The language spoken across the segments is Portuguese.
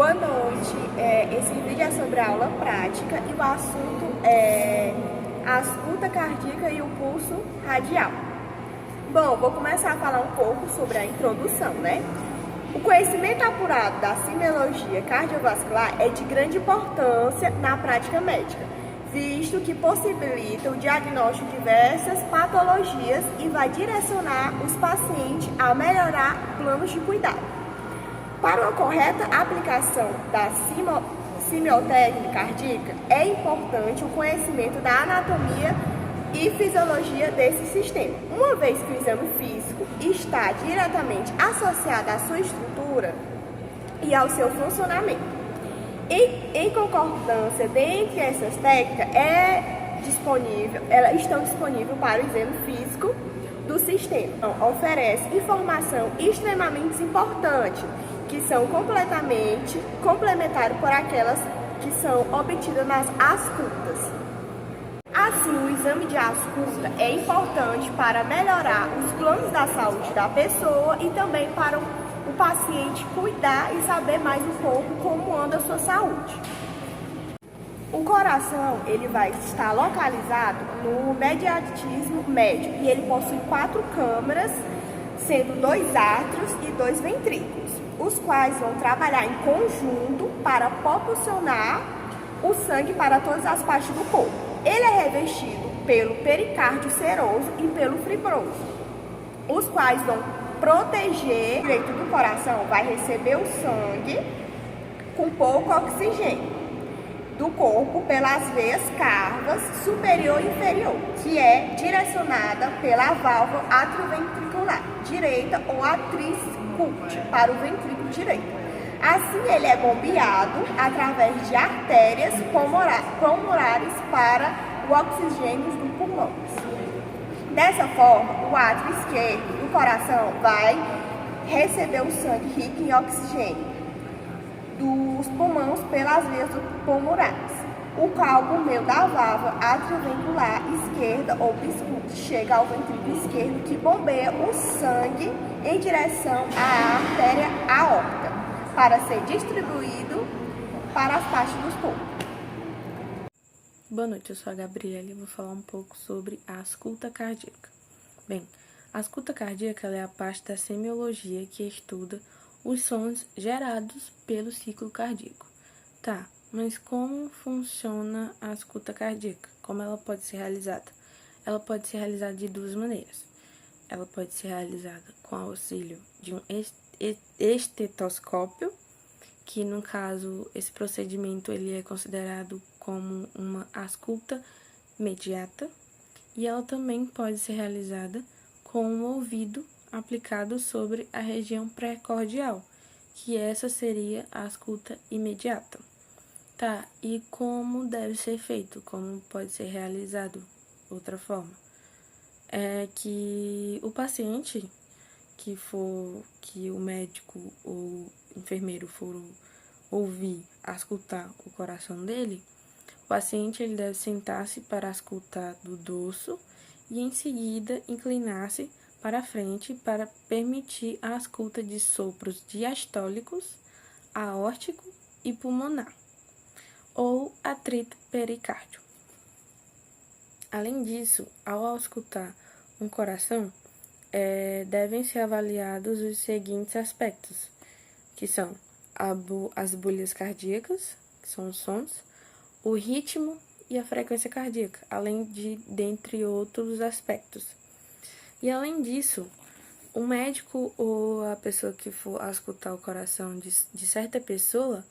Boa noite, esse vídeo é sobre a aula prática e o assunto é a ausculta cardíaca e o pulso radial. Bom, vou começar a falar um pouco sobre a introdução, né? O conhecimento apurado da semiologia cardiovascular é de grande importância na prática médica, visto que possibilita o diagnóstico de diversas patologias e vai direcionar os pacientes a melhorar planos de cuidado. Para uma correta aplicação da semiotécnica cardíaca, é importante o conhecimento da anatomia e fisiologia desse sistema, uma vez que o exame físico está diretamente associado à sua estrutura e ao seu funcionamento. Em concordância dentre essas técnicas, elas estão disponíveis para o exame físico do sistema. Então, oferece informação extremamente importante, que são complementares por aquelas que são obtidas nas auscultas. Assim, o exame de ausculta é importante para melhorar os planos da saúde da pessoa e também para o paciente cuidar e saber mais um pouco como anda a sua saúde. O coração, ele vai estar localizado no mediastinum médio e ele possui 4 câmaras, sendo 2 átrios e 2 ventrículos, os quais vão trabalhar em conjunto para proporcionar o sangue para todas as partes do corpo. Ele é revestido pelo pericárdio seroso e pelo fibroso, os quais vão proteger o direito do coração, vai receber o sangue com pouco oxigênio do corpo pelas veias cavas superior e inferior, que é direcionada pela válvula atrioventricular direita ou atriz cult para o ventrículo direito. Assim, ele é bombeado através de artérias pulmonares para o oxigênio dos pulmões. Dessa forma, o átrio esquerdo do coração vai receber o sangue rico em oxigênio dos pulmões pelas veias pulmonares. O cálculo meio da válvula atrioventricular esquerda ou biscuit chega ao ventrículo esquerdo, que bombeia o sangue em direção à artéria aórtica para ser distribuído para as partes do corpo. Boa noite, eu sou a Gabriela e vou falar um pouco sobre a ausculta cardíaca. Bem, a ausculta cardíaca é a parte da semiologia que estuda os sons gerados pelo ciclo cardíaco. Tá, mas como funciona a ausculta cardíaca? Como ela pode ser realizada? Ela pode ser realizada de 2 maneiras. Ela pode ser realizada com auxílio de um estetoscópio, que no caso, esse procedimento ele é considerado como uma ausculta imediata, e ela também pode ser realizada com um ouvido aplicado sobre a região pré-cordial, que essa seria a ausculta imediata. Tá, e como deve ser feito? Como pode ser realizado? Outra forma é que o paciente que o médico ou enfermeiro for ouvir, auscultar o coração dele, o paciente ele deve sentar-se para auscultar do dorso e em seguida inclinar-se para frente para permitir a ausculta de sopros diastólicos, aórtico e pulmonar, ou atrito pericárdio. Além disso, ao auscultar um coração, devem ser avaliados os seguintes aspectos, que são as bolhas cardíacas, que são os sons, o ritmo e a frequência cardíaca, além de dentre outros aspectos. E além disso, o médico ou a pessoa que for auscultar o coração de certa pessoa,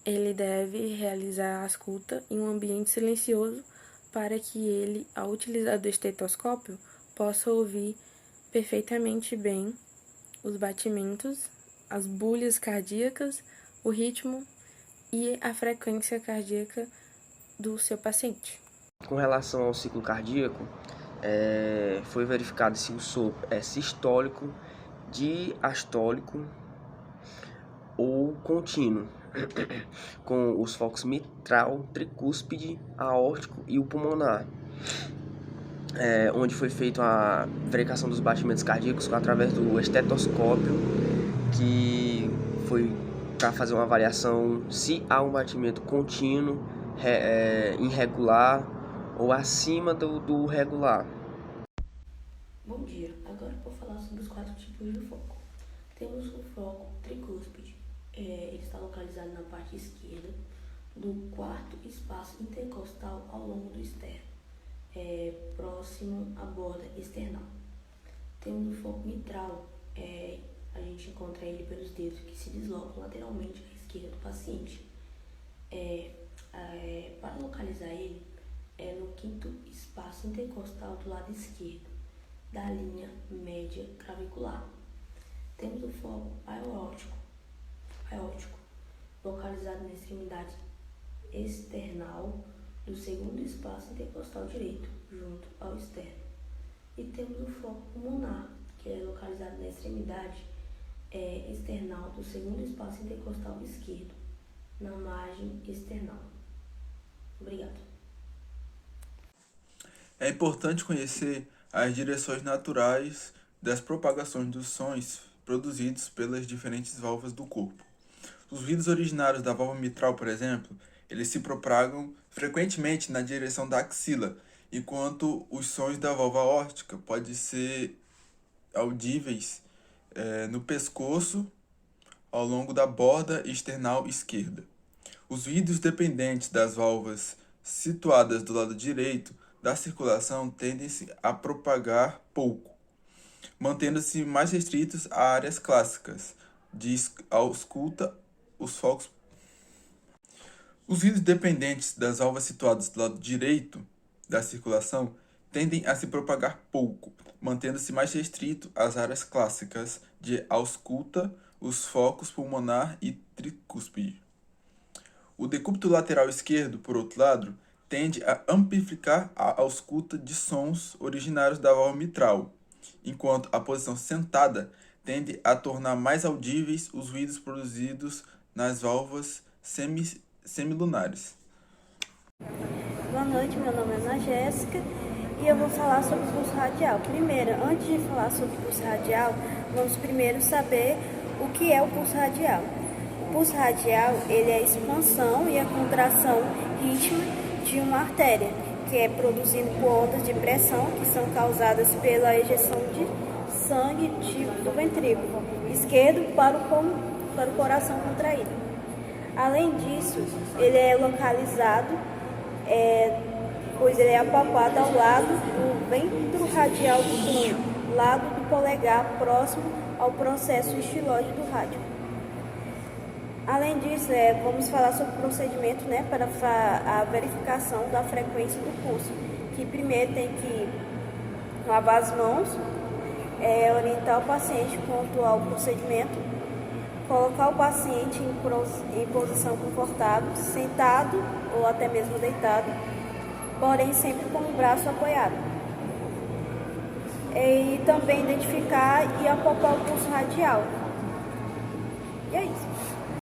ele deve realizar a ausculta em um ambiente silencioso para que ele, ao utilizar do estetoscópio, possa ouvir perfeitamente bem os batimentos, as bolhas cardíacas, o ritmo e a frequência cardíaca do seu paciente. Com relação ao ciclo cardíaco, foi verificado se o sopro é sistólico, diastólico ou contínuo, com os focos mitral, tricúspide, aórtico e o pulmonar, onde foi feita a verificação dos batimentos cardíacos através do estetoscópio, que foi para fazer uma avaliação se há um batimento contínuo, irregular ou acima do regular. Bom dia, agora eu vou falar sobre os 4 tipos de foco. Temos o foco tricúspide, ele está localizado na parte esquerda do 4º espaço intercostal ao longo do externo, próximo à borda external. Temos o foco mitral, a gente encontra ele pelos dedos que se deslocam lateralmente à esquerda do paciente. Para localizar ele, é no 5º espaço intercostal do lado esquerdo da linha média clavicular. Temos o foco aórtico, localizado na extremidade external do 2º espaço intercostal direito, junto ao externo. E temos o foco pulmonar, que é localizado na extremidade external do 2º espaço intercostal esquerdo, na margem external. Obrigado. É importante conhecer as direções naturais das propagações dos sons produzidos pelas diferentes válvulas do corpo. Os ruídos originários da válvula mitral, por exemplo, eles se propagam frequentemente na direção da axila, enquanto os sons da válvula aórtica podem ser audíveis no pescoço, ao longo da borda external esquerda. Os ruídos dependentes das válvulas situadas do lado direito da circulação tendem a propagar pouco, mantendo-se mais restritos a áreas clássicas de ausculta, os focos. Os ruídos dependentes das válvulas situadas do lado direito da circulação tendem a se propagar pouco, mantendo-se mais restrito às áreas clássicas de ausculta, os focos pulmonar e tricúspide. O decúbito lateral esquerdo, por outro lado, tende a amplificar a ausculta de sons originários da válvula mitral, enquanto a posição sentada tende a tornar mais audíveis os ruídos produzidos nas válvulas semilunares. Boa noite, meu nome é Ana Jéssica e eu vou falar sobre o pulso radial. Primeiro, antes de falar sobre o pulso radial, vamos primeiro saber o que é o pulso radial. O pulso radial ele é a expansão e a contração rítmica de uma artéria, que é produzido por ondas de pressão que são causadas pela ejeção de sangue do ventrículo esquerdo para o coração contraído. Além disso, ele é localizado, pois ele é apalpado ao lado do ventro radial do punho, lado do polegar, próximo ao processo estilóide do rádio. Além disso, vamos falar sobre o procedimento para a verificação da frequência do pulso, que primeiro tem que lavar as mãos, orientar o paciente quanto ao procedimento, colocar o paciente em posição confortável, sentado ou até mesmo deitado, porém sempre com o braço apoiado. E também identificar e apalpar o pulso radial. E é isso.